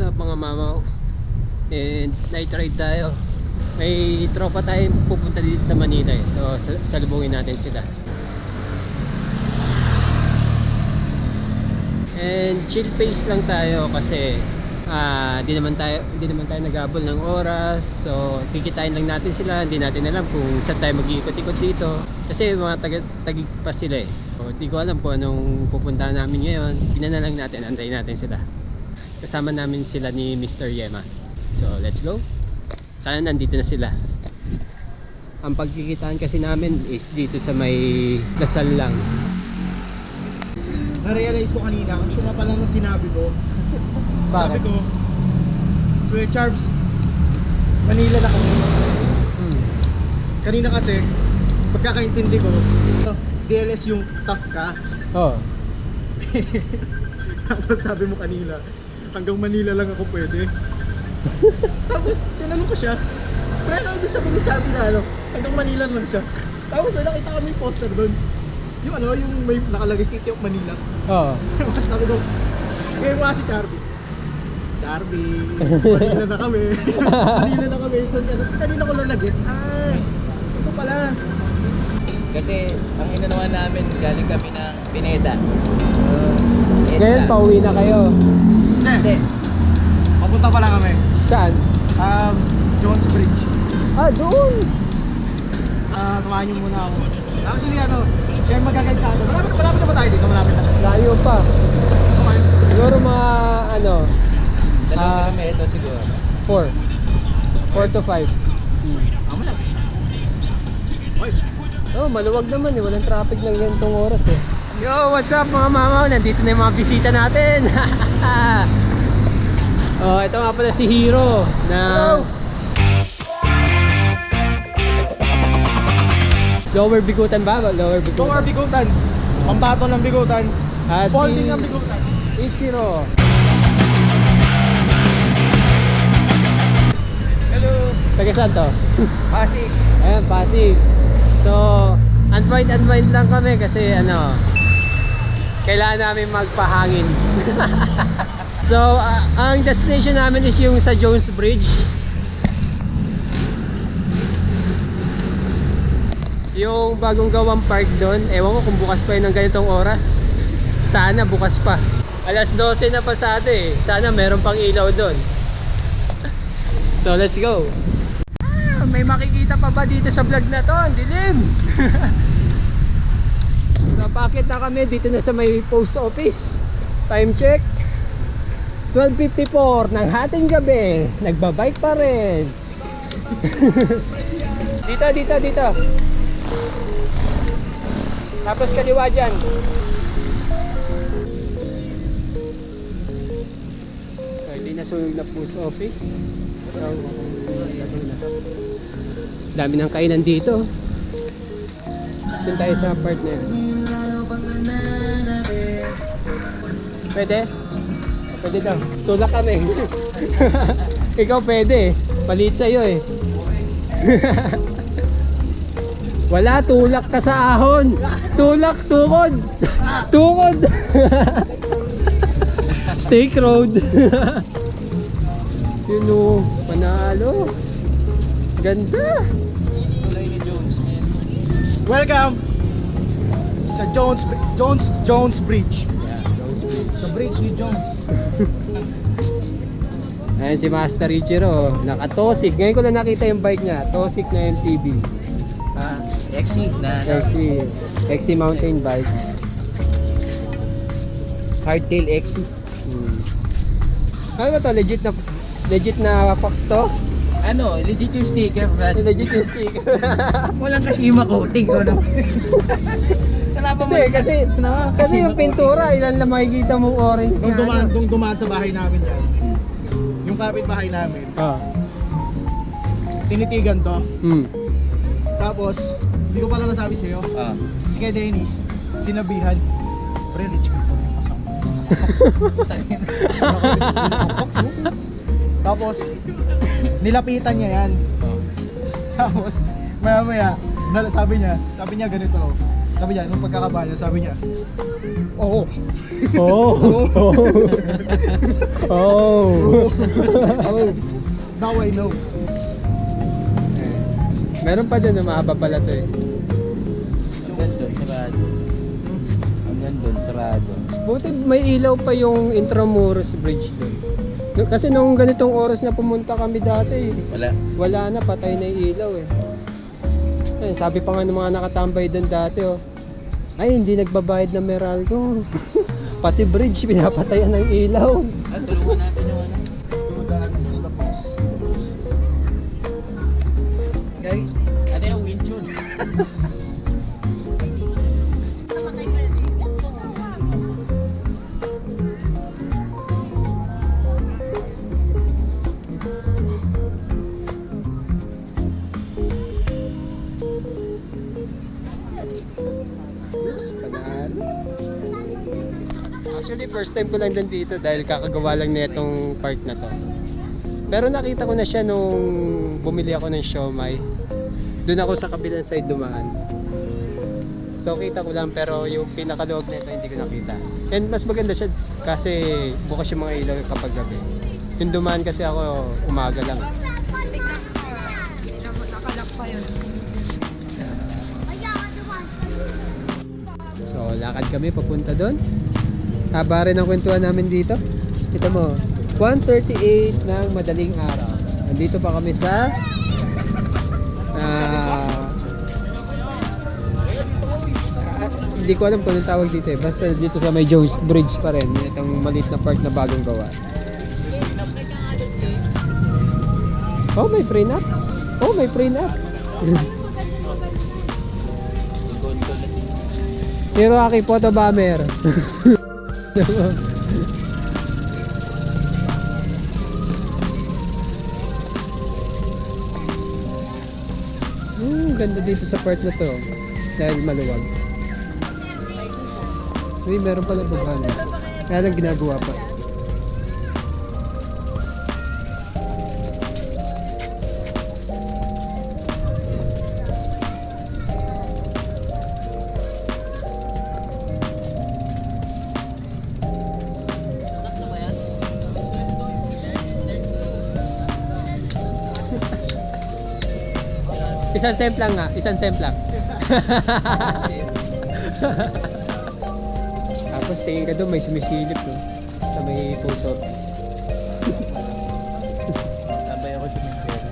What's up mga mamaw? And night ride tayo. May tropa tayong pupunta dito sa Manila eh. So salubungin natin sila. And chill pace lang tayo kasi di naman tayo naghabol ng oras. So kikitain lang natin sila. Hindi natin alam kung saan tayo mag-iikot-ikot dito. Kasi mga tagig pa sila eh. So hindi ko alam kung anong pupuntahan namin ngayon. Tingnan na lang natin, antayin natin sila. Kasama namin sila ni Mr. Yema. So let's go. Sana nandito na sila. Ang pagkikitaan kasi namin is dito sa may Lasal lang. Na-realize ko kanina, ang suma pa lang na sinabi ko. Sabi ko, Kuya Charbs, Manila na kami. Kanina kasi, pagkakaintindi ko, DLS yung tough ka. Oh. Tapos sabi mo kanina, hanggang Manila lang ako pwede. Tapos tinanong ko siya, pero ano ibig sabihin ni Charbs na ano, hanggang Manila lang siya. Tapos may nakita kami poster doon. Yung ano, yung may nakalagay City of Manila. Oh. Tapos sabi ko, kaya mo si Charby. Charby, Manila na kami. Manila na kami. Tapos kanina ko lalagets, ito pala. Kasi ang inanawan namin, galing kami ng Pineda. Ngayon pauwi na kayo. Hindi. Papunta pa lang kami. Saan? Jones Bridge. Doon. Samahan niyo muna ako. Actually ano, siya yung magagayad sa akin. Malapit na ba tayo dito? Malapit na. Layo pa. Okay. Siguro mga ano, 2 kilometro siguro. 4 to 5. Tama na. Okay. Oh, maluwag naman eh. Walang traffic ng ganitong oras eh. Yo, what's up mga mamaw? Nandito na yung mga bisita natin. Oh, ito nga pala si Hero na Lower Bigutan ba? Lower Bigutan. Lower Bigutan. Pambato ng Bigutan. At Folding si ng Bigutan. Ichiro. Hello. Taga saan to? Pasig. Ayan, Pasig. So, unwind lang kami kasi ano, kailangan namin magpahangin. So, ang destination namin is yung sa Jones Bridge. Yung bagong gawang park doon. Ewan ko kung bukas pa yun ng ganitong oras. Sana bukas pa. Alas 12 na pasado eh. Sana meron pang ilaw doon. So, let's go. May makikita pa ba dito sa vlog na to? Ang dilim. So bakit na kami dito na sa may post office. Time check 12:54 ng hating gabi. Nagbabike pa rin. Dito. Tapos kaliwa dyan. So hindi na sunog na post office. So dami ng kainan dito. Doon tayo sa part na yun. Pwede? Pwede daw. Tulak kami. Ikaw pwede eh. Palit sa'yo eh. Wala, tulak ka sa ahon. Tulak, tukod. Tukod. Steak road. Yun o, panalo. Ganda. Welcome sa Jones Bridge. Yeah, Jones Bridge. Sa bridge ni Jones. Ayan si Master Ichiro, naka-Tosik. Ngayon ko lang nakita yung bike niya, Tosik na MTB. XC na XC mountain bike. hardtail XC. Ano ba to? Legit na Fox to? Ano, legit yung sticker, Brad. Legit yung stick. Walang Kashima coating ko no. Hindi, kasi yung pintura, ilan lang makikita mong orange Nung dumaan sa bahay namin yan, yung kapitbahay namin, tinitigan to. Tapos, hindi ko pala nasabi sa'yo, si Kay Dennis, sinabihan, pre, legit ko yung kasama. Tapos, nilapitan niya yan. Tapos, maya maya, sabi niya ganito, Sabi niya, nung pagkakabaya, sabi niya, oo. Oh! Oh! Oh. Now I know. Meron pa dun na mahaba pala to eh. Hanggang doon, sarado. Hanggang doon, sarado. Buti may ilaw pa yung Intramuros Bridge dun. Kasi nung ganitong oras na pumunta kami dati, Wala. wala na, patay na yung ilaw eh. Ayun, sabi pa nga ng mga nakatambay dun dati oh. Ay, hindi nagbabayad ng Meralco. Pati bridge, pinapatayan ng ilaw. At tulungan natin yung ano. Dumadaan sa tapos. Guys, ano yung wind tune? Yes, panalo. Actually, first time ko lang din dito dahil kakagawa lang na itong park na to. Pero nakita ko na siya nung bumili ako ng siomai. Doon ako sa kabilang side dumaan. So kita ko lang pero yung pinakaloob nito hindi ko nakita. And mas maganda siya kasi bukas yung mga ilaw kapag gabi. Yung dumaan kasi ako umaga lang. Nakalak pa yun. So lakad kami papunta doon. Haba rin ang kwentuhan namin dito. Ito mo, 1:38 ng madaling araw. Nandito pa kami sa hindi ko alam kung anong tawag dito eh. Basta dito sa may Jones Bridge pa rin. Itong maliit na park na bagong gawa. Oh, may prenup? Oh, may prenup. Hiroaki Photo Bomber. Ganda dito sa part na to dahil maluwag. Uy, meron pala babahan. Kaya lang ginagawa pa. Isang semp lang nga, isang semp lang. Tapos tingin ka doon, may sumisilip no? Sa may post office. Tambay ako sa Minter.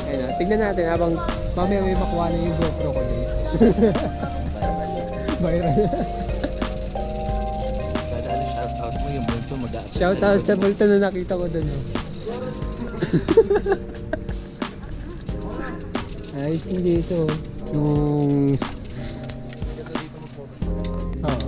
Ayun na, tignan natin habang mamaya may makuha na yung GoPro ko din. Viral. Kada ano shoutout mo yung multo mag-a-upload. Shoutout sa multo na nakita ko doon. Oh. Ayos din dito. Yung... Oh.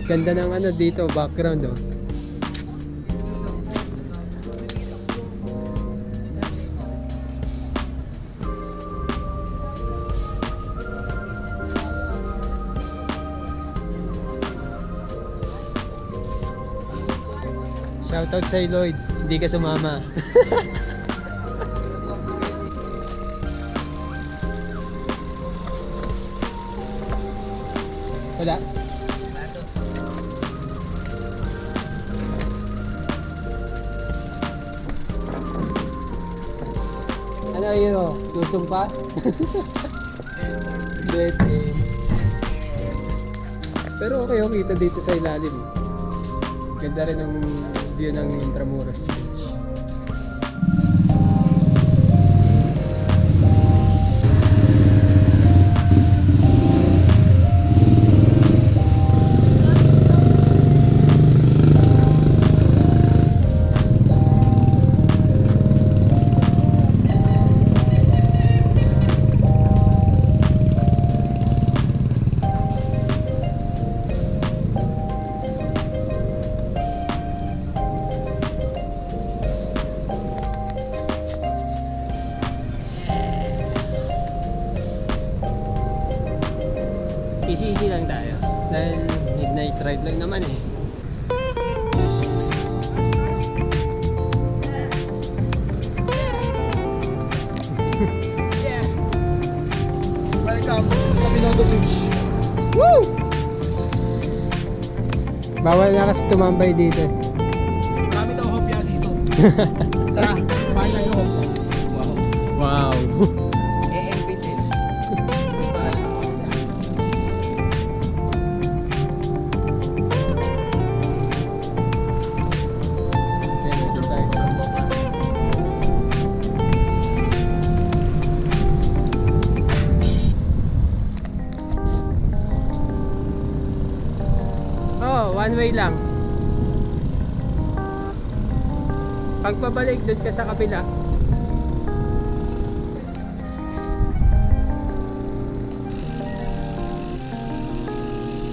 Ganda ng ano dito, background oh. Shoutout sa Lloyd, hindi ka sumama. Wala. Ano yun o? Tusong pa? Dead end. Pero okay, kita dito sa ilalim. Ganda rin ang view ng Intramuros Beach. Easy lang tayo dahil midnight ride lang naman eh. Welcome sa Binondo Woo! Bawal na kasi tumambay dito. Marami daw hopya dito. Tara, kumain tayo ng hopya. Wow. bitin. Oh, one way lang. Pagpabalik doon ka sa kabila.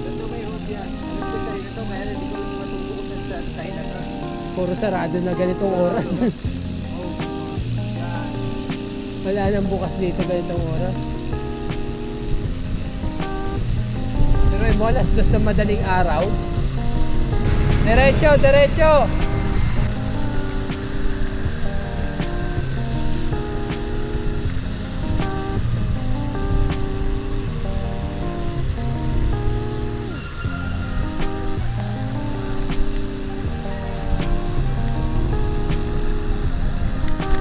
Ito may hopya. Alam ko tayo ito, kaya hindi ko matutukusan sa tayo na to. Puro sarado na ganitong oras. Wala nang bukas dito ganitong oras. Pero mo alas 2 ng madaling araw. Diretso, diretso.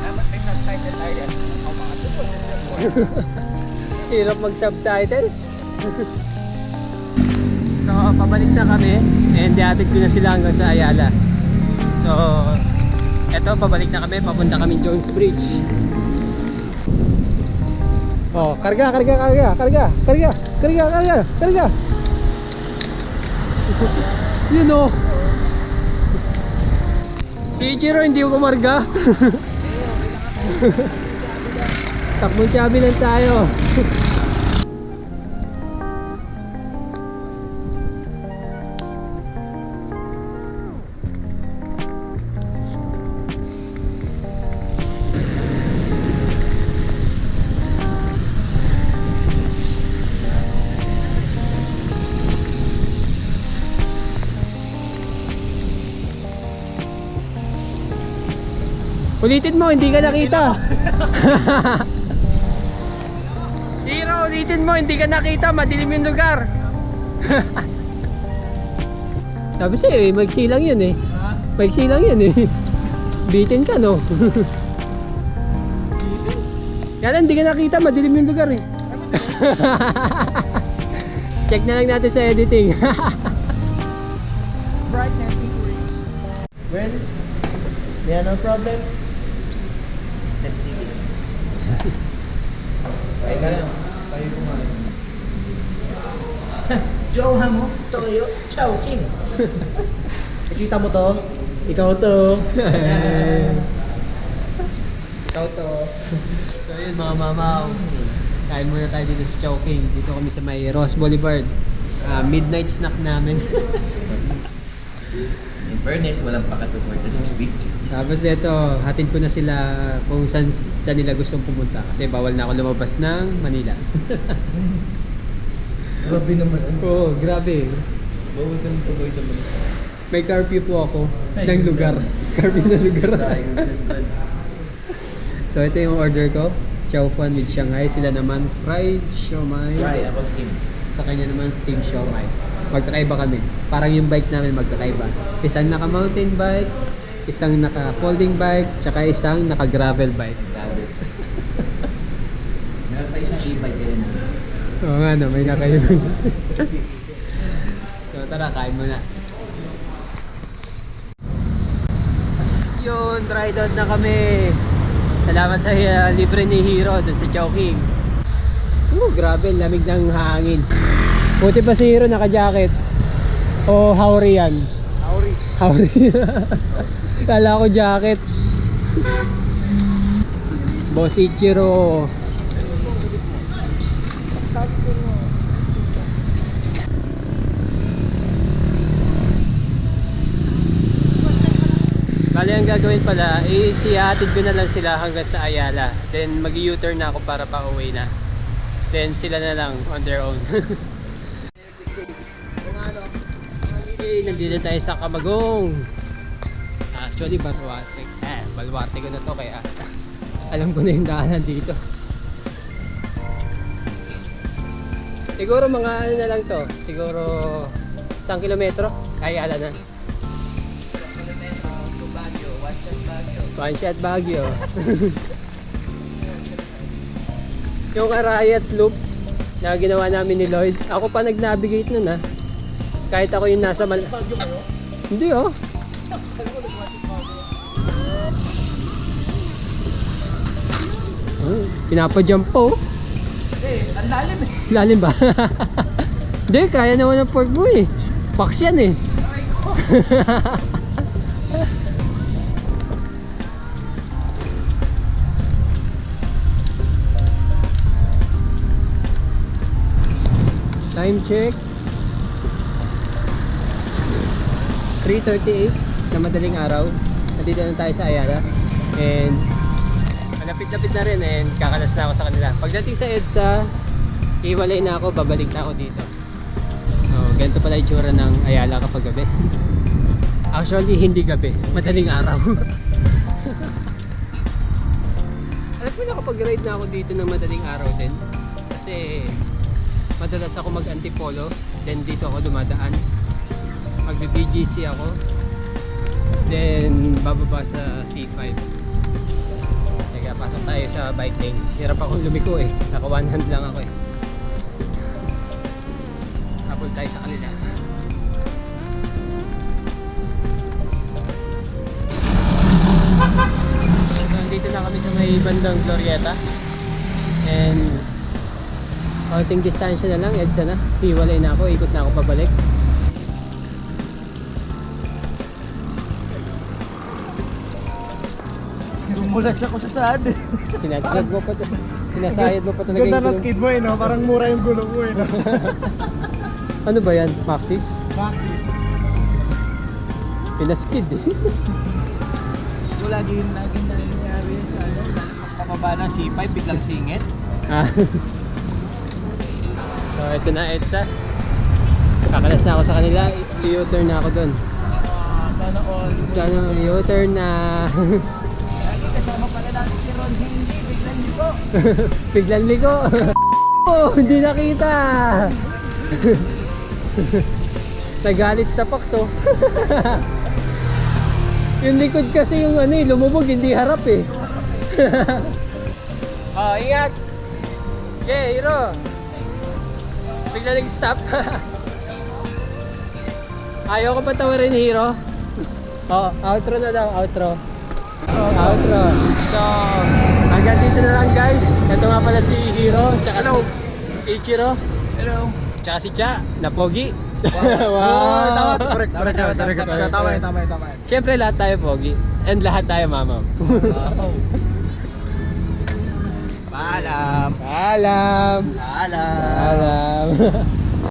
Dapat may subtitle tayo. Ako makasupot. Hirap mag-subtitle. So, pabalik na kami and diatid ko na sila hanggang sa Ayala. So, eto, pabalik na kami. Papunta kami Jones Bridge. Oh, karga. Yun oh. Si Ichiro hindi ko kumarga. Takbong chabi lang tayo. Ulitin mo, hindi ka nakita. Hiro, ulitin mo, hindi ka nakita. Madilim yung lugar. Sabi sa'yo eh, maiksi lang yun eh. Ha? Maiksi lang yun eh. Bitin ka no. Kaya hindi ka nakita, madilim yung lugar eh. Check na lang natin sa editing. Brightness increase. Well, may no problem. Let's dig it. Ay ka lang. Tayo kumain. Jowa mo, Toyo, Chowking. Nakita mo to? Ikaw to. Ikaw to. So yun mga mamaw, kain muna tayo dito sa Chowking. Dito kami sa may Ross Boulevard. Midnight snack namin. In fairness, walang pakatuport na yung speech. Tapos ito, hatid ko na sila kung saan nila gustong pumunta. Kasi bawal na ako lumabas ng Manila. Grabe naman. Oo, grabe. Bawal ka nang tuloy sa mga. May curfew po ako ng lugar. Curfew na lugar. So ito yung order ko. Chow Fan with Shanghai. Sila naman fried siomai. Try, ako steam. Sa kanya naman steamed siomai. Magkakaiba kami. Parang yung bike namin magkakaiba. Isang naka mountain bike, isang naka folding bike, tsaka isang naka gravel bike. Grabe. Meron pa isang e-bike din. Oo nga no, may nakaiba. So tara, kain muna. Yun, ride out na kami. Salamat sa libre ni Hiro dun sa Chowking. Grabe, lamig ng hangin. Buti pa si Hiro naka-jacket. O Haori yan? Haori. Kala ko jacket. Boss Ichiro. Bali ang gagawin pala is ihatid ko na lang sila hanggang sa Ayala. Then mag-u-turn na ako para pa-uwi na. Then sila na lang on their own. Okay, nandito tayo sa Camagong. Actually, Baluarte. Baluarte ko na to kaya alam ko na yung daanan dito. Siguro mga ano na lang to. Siguro 1 kilometro. Ayala na. Kilometro to Baguio, one shot Baguio. One shot Baguio. Yung Arayat Loop na ginawa namin ni Lloyd. Ako pa nag-navigate nun Kahit ako yung nasa Bagyo kayo? Hindi oh. Pinapa-jump po. Ang lalim eh. Lalim ba? Hindi, kaya naman ng pork mo eh. Paks yan eh. Time check 3:38 na madaling araw. Nandito na tayo sa Ayala. And malapit-lapit na rin and kakalas na ako sa kanila. Pagdating sa EDSA, iwalay na ako, babalik na ako dito. So, ganito pala yung tsura ng Ayala kapag gabi. Actually, hindi gabi. Madaling araw. Alam ko na kapag ride na ako dito ng madaling araw din. Kasi madalas ako mag-antipolo. Then dito ako dumadaan. Magbe-BGC ako. Then bababa sa C5. Teka, pasok tayo sa bike lane. Hirap akong lumiko eh. Naka one hand lang ako eh. Habol tayo sa kanila. So, dito na kami sa may bandang Glorieta. And konting distansya na lang, EDSA na. Hiwalay na ako, ikot na ako pabalik. Dumulas ako sa saan eh. Sinasayad mo pa to. Sinasayad mo pa talaga Ganda yung na gulong. skid mo eh, no? Parang mura yung gulong mo eh, no? Ano ba yan? Maxis? Maxis. Pinaskid eh. So lagi nangyayari yan sa ano, mas pababa ng C5, biglang singit. Ah. So ito na EDSA. Kakalas na ako sa kanila. I-U-turn na ako dun. Sana all. Sana U-turn na. Lagi kasama pala natin si Ron Hindi, biglang liko. Biglang liko. Oh, hindi nakita. Nagalit sa pakso. Yung likod kasi yung ano eh, lumubog, hindi harap eh. Oh, ingat. Okay, hero. Bigla nag-stop. Ayaw ko patawarin, hero. Oh, outro na daw, outro. Outro. So, hanggang dito na lang guys. Ito nga pala si Hero, tsaka si Ichiro, Hello. tsaka si Cha, na pogi. Oh, tama, correct. Tama. Tama. Siyempre lahat tayo pogi. And lahat tayo mamaw. Paalam. Paalam. Alam. Paalam.